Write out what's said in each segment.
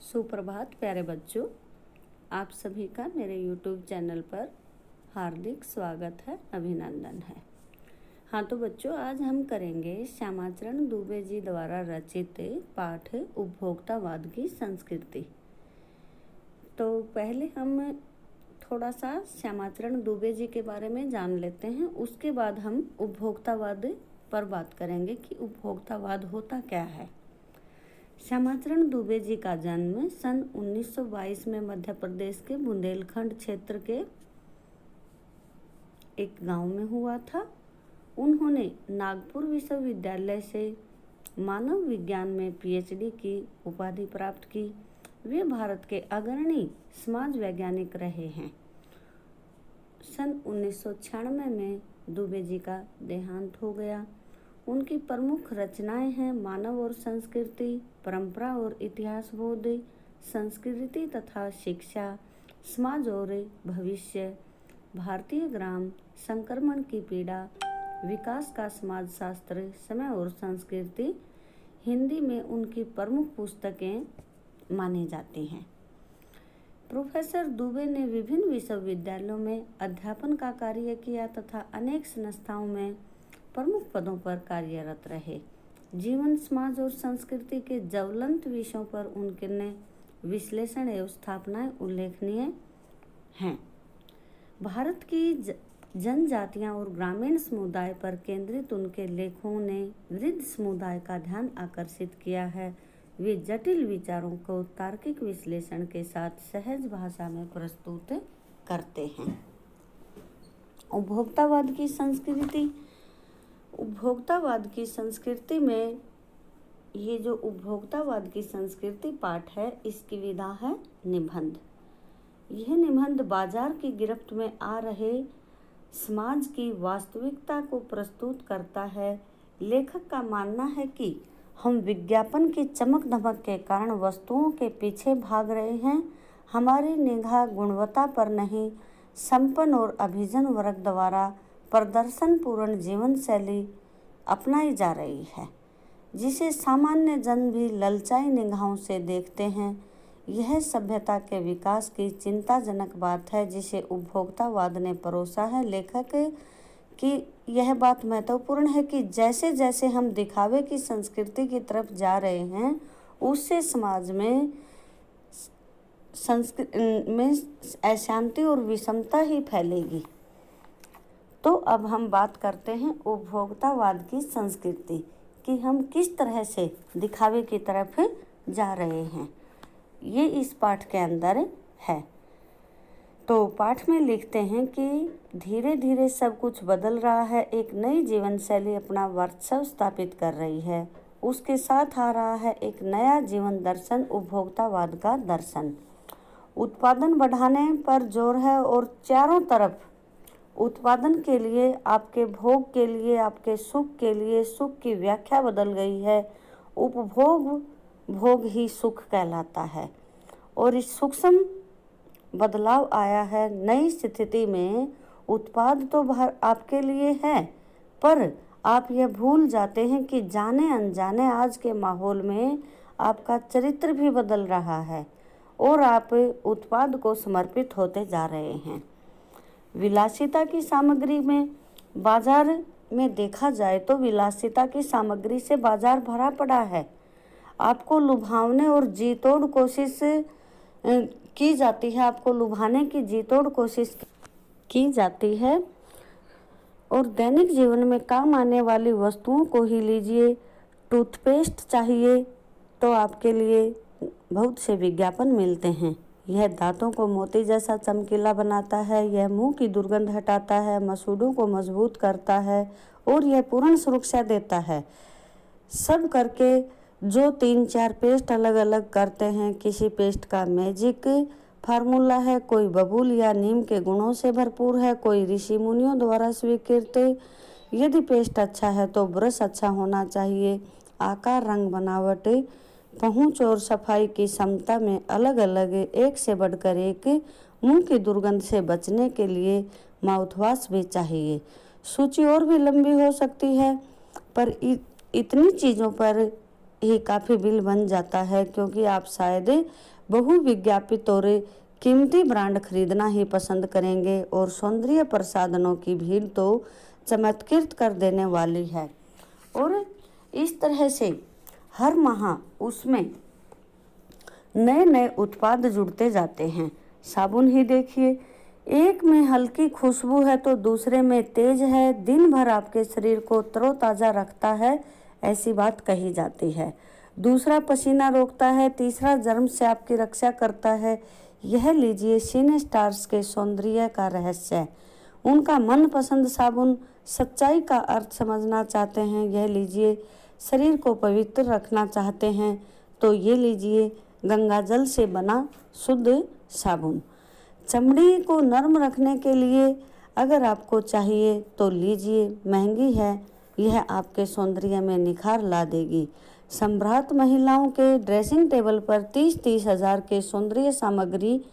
सुप्रभात प्यारे बच्चों, आप सभी का मेरे YouTube चैनल पर हार्दिक स्वागत है, अभिनंदन है। हाँ तो बच्चों, आज हम करेंगे श्यामाचरण दुबे जी द्वारा रचित पाठ उपभोक्तावाद की संस्कृति। तो पहले हम थोड़ा सा श्यामाचरण दुबे जी के बारे में जान लेते हैं, उसके बाद हम उपभोक्तावाद पर बात करेंगे कि उपभोक्तावाद होता क्या है। श्यामाचरण दुबे जी का जन्म सन 1922 में मध्य प्रदेश के बुंदेलखंड क्षेत्र के एक गांव में हुआ था। उन्होंने नागपुर विश्वविद्यालय से मानव विज्ञान में पीएचडी की उपाधि प्राप्त की। वे भारत के अग्रणी समाज वैज्ञानिक रहे हैं। सन 1996 में दुबे जी का देहांत हो गया। उनकी प्रमुख रचनाएं हैं मानव और संस्कृति, परंपरा और इतिहास बोध, संस्कृति तथा शिक्षा, समाज और भविष्य, भारतीय ग्राम, संक्रमण की पीड़ा, विकास का समाजशास्त्र, समय और संस्कृति। हिंदी में उनकी प्रमुख पुस्तकें मानी जाती हैं। प्रोफेसर दुबे ने विभिन्न विश्वविद्यालयों में अध्यापन का कार्य किया तथा अनेक संस्थाओं में प्रमुख पदों पर कार्यरत रहे। जीवन, समाज और संस्कृति के ज्वलंत विषयों पर उनके विश्लेषण एवं स्थापनाएं उल्लेखनीय हैं। भारत की जनजातियां और ग्रामीण समुदाय पर केंद्रित उनके लेखों ने वृद्ध समुदाय का ध्यान आकर्षित किया है। वे जटिल विचारों को तार्किक विश्लेषण के साथ सहज भाषा में प्रस्तुत करते हैं। उपभोक्तावाद की संस्कृति। उपभोक्तावाद की संस्कृति में ये जो उपभोक्तावाद की संस्कृति पाठ है, इसकी विधा है निबंध। यह निबंध बाजार की गिरफ्त में आ रहे समाज की वास्तविकता को प्रस्तुत करता है। लेखक का मानना है कि हम विज्ञापन की चमक धमक के कारण वस्तुओं के पीछे भाग रहे हैं। हमारी निगाह गुणवत्ता पर नहीं, संपन्न और अभिजन वर्ग द्वारा प्रदर्शन पूर्ण जीवन शैली अपनाई जा रही है, जिसे सामान्य जन भी ललचाई निगाहों से देखते हैं। यह सभ्यता के विकास की चिंताजनक बात है, जिसे उपभोक्तावाद ने परोसा है। लेखक की यह बात महत्वपूर्ण है कि जैसे जैसे हम दिखावे की संस्कृति की तरफ जा रहे हैं, उससे समाज में अशांति और विषमता ही फैलेगी। तो अब हम बात करते हैं उपभोक्तावाद की संस्कृति कि हम किस तरह से दिखावे की तरफ जा रहे हैं। ये इस पाठ के अंदर है। तो पाठ में लिखते हैं कि धीरे धीरे सब कुछ बदल रहा है। एक नई जीवन शैली अपना वर्चस्व स्थापित कर रही है। उसके साथ आ रहा है एक नया जीवन दर्शन, उपभोक्तावाद का दर्शन। उत्पादन बढ़ाने पर जोर है और चारों तरफ उत्पादन के लिए, आपके भोग के लिए, आपके सुख के लिए सुख की व्याख्या बदल गई है। उपभोग भोग ही सुख कहलाता है और इस सूक्ष्म बदलाव आया है। नई स्थिति में उत्पाद तो आपके लिए है, पर आप यह भूल जाते हैं कि जाने अनजाने आज के माहौल में आपका चरित्र भी बदल रहा है और आप उत्पाद को समर्पित होते जा रहे हैं। विलासिता की सामग्री में बाजार में देखा जाए तो विलासिता की सामग्री से बाजार भरा पड़ा है। आपको लुभावने और जीतोड़ कोशिश की जाती है, आपको लुभाने की जीतोड़ कोशिश की जाती है और दैनिक जीवन में काम आने वाली वस्तुओं को ही लीजिए। टूथपेस्ट चाहिए तो आपके लिए बहुत से विज्ञापन मिलते हैं। यह दांतों को मोती जैसा चमकीला बनाता है, यह मुंह की दुर्गंध हटाता है, मसूड़ों को मजबूत करता है और यह पूर्ण सुरक्षा देता है। सब करके जो 3-4 पेस्ट अलग अलग करते हैं। किसी पेस्ट का मैजिक फार्मूला है, कोई बबूल या नीम के गुणों से भरपूर है, कोई ऋषि मुनियों द्वारा स्वीकृत। यदि पेस्ट अच्छा है तो ब्रश अच्छा होना चाहिए। आकार, रंग, बनावट, पहुंच और सफाई की क्षमता में अलग अलग एक से बढ़कर एक। मुंह की दुर्गंध से बचने के लिए माउथवॉश भी चाहिए। सूची और भी लंबी हो सकती है, पर इतनी चीज़ों पर ही काफ़ी बिल बन जाता है, क्योंकि आप शायद बहुविज्ञापित और कीमती ब्रांड खरीदना ही पसंद करेंगे और सौंदर्य प्रसाधनों की भीड़ तो चमत्कृत कर देने वाली है। और इस तरह से हर माह उसमें नए नए उत्पाद जुड़ते जाते हैं। साबुन ही देखिए, एक में हल्की खुशबू है तो दूसरे में तेज है, दिन भर आपके शरीर को तरोताज़ा रखता है, ऐसी बात कही जाती है। दूसरा पसीना रोकता है, तीसरा जर्म से आपकी रक्षा करता है। यह लीजिए सिने स्टार्स के सौंदर्य का रहस्य। उनका मनपसंद साबुन। सच्चाई का अर्थ समझना चाहते हैं, यह लीजिए। शरीर को पवित्र रखना चाहते हैं तो ये लीजिए गंगाजल से बना शुद्ध साबुन। चमड़ी को नर्म रखने के लिए अगर आपको चाहिए तो लीजिए, महंगी है, यह आपके सौंदर्य में निखार ला देगी। सम्राट महिलाओं के ड्रेसिंग टेबल पर 30-30 हज़ार के सौंदर्य सामग्री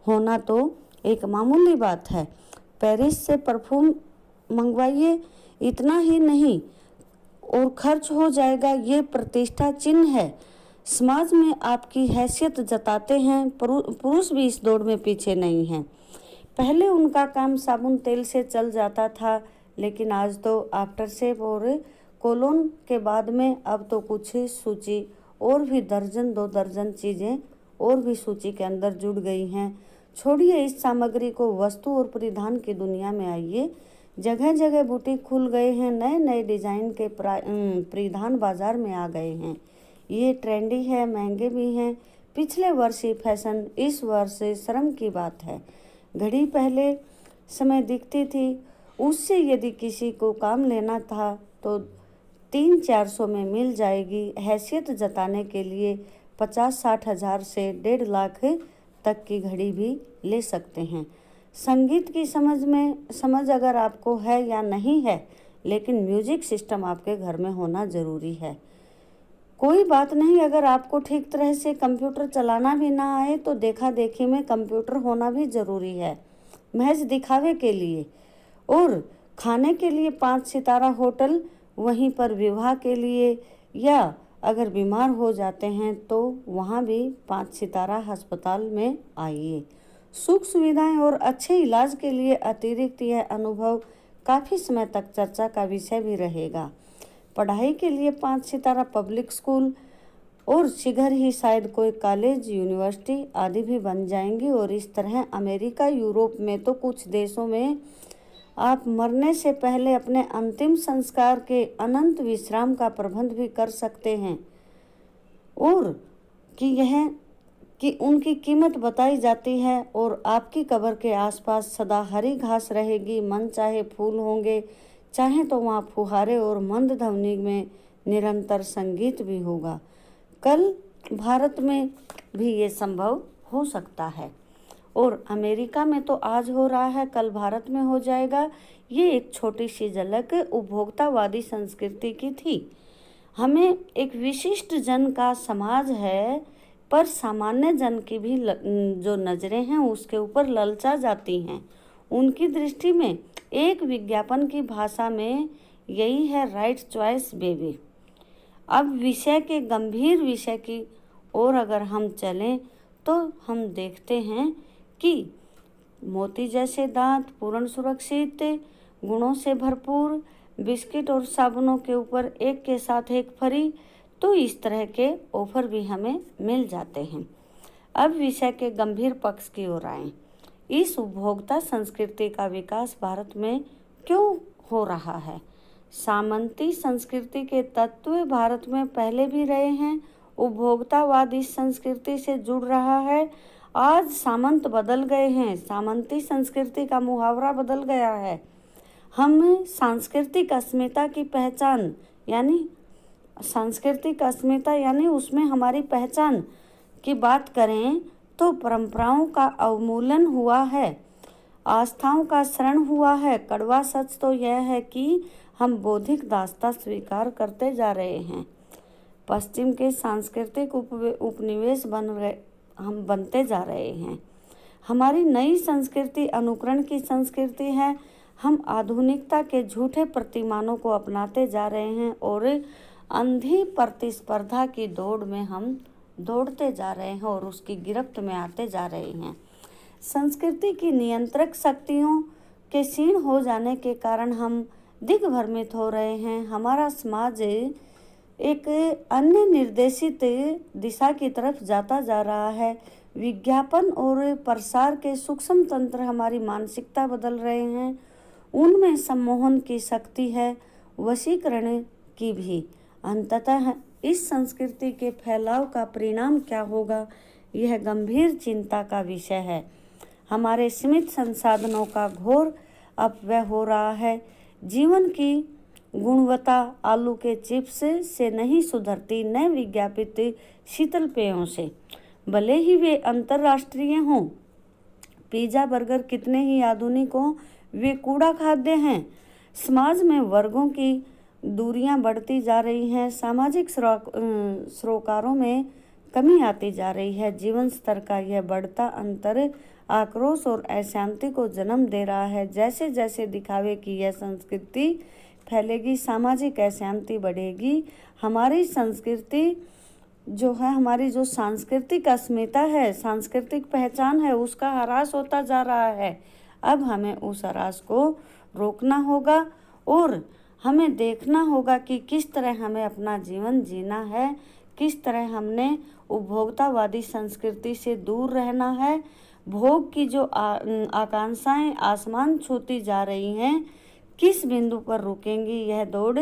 होना तो एक मामूली बात है। पेरिस से परफ्यूम मंगवाइए, इतना ही नहीं और खर्च हो जाएगा, ये प्रतिष्ठा चिन्ह है। समाज में आपकी हैसियत जताते हैं। पुरुष भी इस दौड़ में पीछे नहीं हैं। पहले उनका काम साबुन तेल से चल जाता था, लेकिन आज तो आफ्टर शेव और कोलोन के बाद में अब तो कुछ सूची और भी दर्जन 2 दर्जन चीज़ें और भी सूची के अंदर जुड़ गई हैं। छोड़िए इस सामग्री को, वस्तु और परिधान की दुनिया में आइए। जगह जगह बुटीक खुल गए हैं, नए नए डिजाइन के परिधान बाजार में आ गए हैं। ये ट्रेंडी है, महंगे भी हैं। पिछले वर्ष ही फैशन, इस वर्ष शर्म की बात है। घड़ी पहले समय दिखती थी, उससे यदि किसी को काम लेना था तो 300-400 में मिल जाएगी। हैसियत जताने के लिए 50-60 हज़ार से 1.5 लाख तक की घड़ी भी ले सकते हैं। संगीत की समझ अगर आपको है या नहीं है, लेकिन म्यूजिक सिस्टम आपके घर में होना ज़रूरी है। कोई बात नहीं, अगर आपको ठीक तरह से कंप्यूटर चलाना भी ना आए तो देखा देखी में कंप्यूटर होना भी ज़रूरी है, महज दिखावे के लिए। और खाने के लिए 5 सितारा होटल, वहीं पर विवाह के लिए या अगर बीमार हो जाते हैं तो वहाँ भी 5 सितारा अस्पताल में आइए। सुख सुविधाएं और अच्छे इलाज के लिए अतिरिक्त यह अनुभव काफ़ी समय तक चर्चा का विषय भी रहेगा। पढ़ाई के लिए 5 सितारा पब्लिक स्कूल और शीघ्र ही शायद कोई कॉलेज, यूनिवर्सिटी आदि भी बन जाएंगी। और इस तरह अमेरिका, यूरोप में तो कुछ देशों में आप मरने से पहले अपने अंतिम संस्कार के अनंत विश्राम का प्रबंध भी कर सकते हैं। और कि उनकी कीमत बताई जाती है और आपकी कब्र के आसपास सदा हरी घास रहेगी। मन चाहे फूल होंगे, चाहे तो वहाँ फुहारे और मंद ध्वनि में निरंतर संगीत भी होगा। कल भारत में भी ये संभव हो सकता है और अमेरिका में तो आज हो रहा है, कल भारत में हो जाएगा। ये एक छोटी सी झलक उपभोक्तावादी संस्कृति की थी। हमें एक विशिष्ट जन का समाज है, पर सामान्य जन की भी जो नज़रें हैं उसके ऊपर ललचा जाती हैं। उनकी दृष्टि में एक विज्ञापन की भाषा में यही है राइट चॉइस बेबी। अब विषय के गंभीर विषय की ओर अगर हम चलें तो हम देखते हैं कि मोती जैसे दांत, पूर्ण सुरक्षित, गुणों से भरपूर बिस्किट और साबुनों के ऊपर एक के साथ एक फ्री, तो इस तरह के ऑफर भी हमें मिल जाते हैं। अब विषय के गंभीर पक्ष की ओर आएं। इस उपभोक्ता संस्कृति का विकास भारत में क्यों हो रहा है? सामंती संस्कृति के तत्व भारत में पहले भी रहे हैं। उपभोक्तावाद इस संस्कृति से जुड़ रहा है। आज सामंत बदल गए हैं, सामंती संस्कृति का मुहावरा बदल गया है। हम सांस्कृतिक अस्मिता की पहचान यानी उसमें हमारी पहचान की बात करें तो परंपराओं का अवमूल्यन हुआ है, आस्थाओं का क्षरण हुआ है। कड़वा सच तो यह है कि हम बौद्धिक दासता स्वीकार करते जा रहे हैं। पश्चिम के सांस्कृतिक उपनिवेश हम बनते जा रहे हैं। हमारी नई संस्कृति अनुकरण की संस्कृति है। हम आधुनिकता के झूठे प्रतिमानों को अपनाते जा रहे हैं और अंधी प्रतिस्पर्धा की दौड़ में हम दौड़ते जा रहे हैं और उसकी गिरफ्त में आते जा रहे हैं। संस्कृति की नियंत्रक शक्तियों के क्षीण हो जाने के कारण हम दिग्भ्रमित हो रहे हैं। हमारा समाज एक अन्य निर्देशित दिशा की तरफ जाता जा रहा है। विज्ञापन और प्रसार के सूक्ष्म तंत्र हमारी मानसिकता बदल रहे हैं। उनमें सम्मोहन की शक्ति है, वशीकरण की भी। अंततः इस संस्कृति के फैलाव का परिणाम क्या होगा, यह गंभीर चिंता का विषय है। हमारे सीमित संसाधनों का घोर अपव्यय हो रहा है। जीवन की गुणवत्ता आलू के चिप्स से नहीं सुधरती, न विज्ञापित शीतल पेयों से, भले ही वे अंतर्राष्ट्रीय हों। पिज्जा बर्गर कितने ही आधुनिक हों, वे कूड़ा खाद्य हैं। समाज में वर्गों की दूरियां बढ़ती जा रही हैं। सामाजिक सरोकारों में कमी आती जा रही है। जीवन स्तर का यह बढ़ता अंतर आक्रोश और अशांति को जन्म दे रहा है। जैसे जैसे दिखावे की यह संस्कृति फैलेगी, सामाजिक अशांति बढ़ेगी। हमारी संस्कृति जो है, हमारी जो सांस्कृतिक अस्मिता है, सांस्कृतिक पहचान है, उसका ह्रास होता जा रहा है। अब हमें उस ह्रास को रोकना होगा और हमें देखना होगा कि किस तरह हमें अपना जीवन जीना है, किस तरह हमने उपभोक्तावादी संस्कृति से दूर रहना है। भोग की जो आकांक्षाएं आसमान छूती जा रही हैं, किस बिंदु पर रुकेंगी यह दौड़।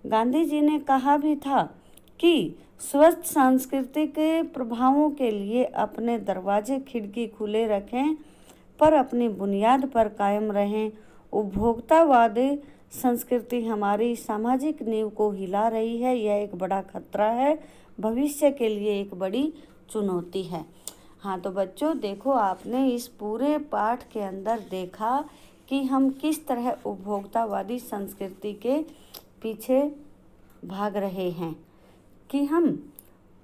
गांधी जी ने कहा भी था कि स्वस्थ सांस्कृतिक प्रभावों के लिए अपने दरवाजे खिड़की खुले रखें, पर अपनी बुनियाद पर कायम रहें। उपभोक्तावाद संस्कृति हमारी सामाजिक नींव को हिला रही है। यह एक बड़ा खतरा है, भविष्य के लिए एक बड़ी चुनौती है। हाँ तो बच्चों, देखो आपने इस पूरे पाठ के अंदर देखा कि हम किस तरह उपभोक्तावादी संस्कृति के पीछे भाग रहे हैं, कि हम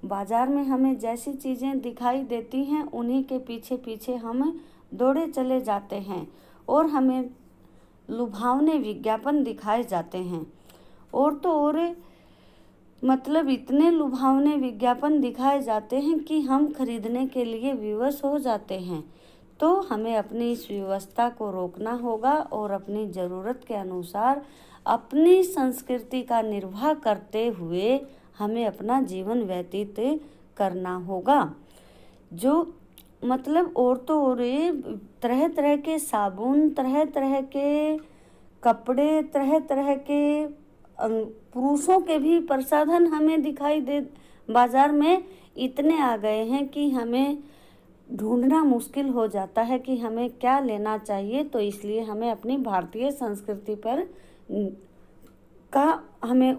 बाजार में हमें जैसी चीज़ें दिखाई देती हैं उन्हीं के पीछे पीछे हम दौड़े चले जाते हैं और हमें लुभावने विज्ञापन दिखाए जाते हैं। और तो और मतलब इतने लुभावने विज्ञापन दिखाए जाते हैं कि हम खरीदने के लिए विवश हो जाते हैं। तो हमें अपनी इस व्यवस्था को रोकना होगा और अपनी ज़रूरत के अनुसार अपनी संस्कृति का निर्वाह करते हुए हमें अपना जीवन व्यतीत करना होगा। जो मतलब और तो और तरह तरह के साबुन, तरह तरह के कपड़े, तरह तरह के पुरुषों के भी प्रसाधन हमें दिखाई दे, बाजार में इतने आ गए हैं कि हमें ढूंढना मुश्किल हो जाता है कि हमें क्या लेना चाहिए। तो इसलिए हमें अपनी भारतीय संस्कृति पर का हमें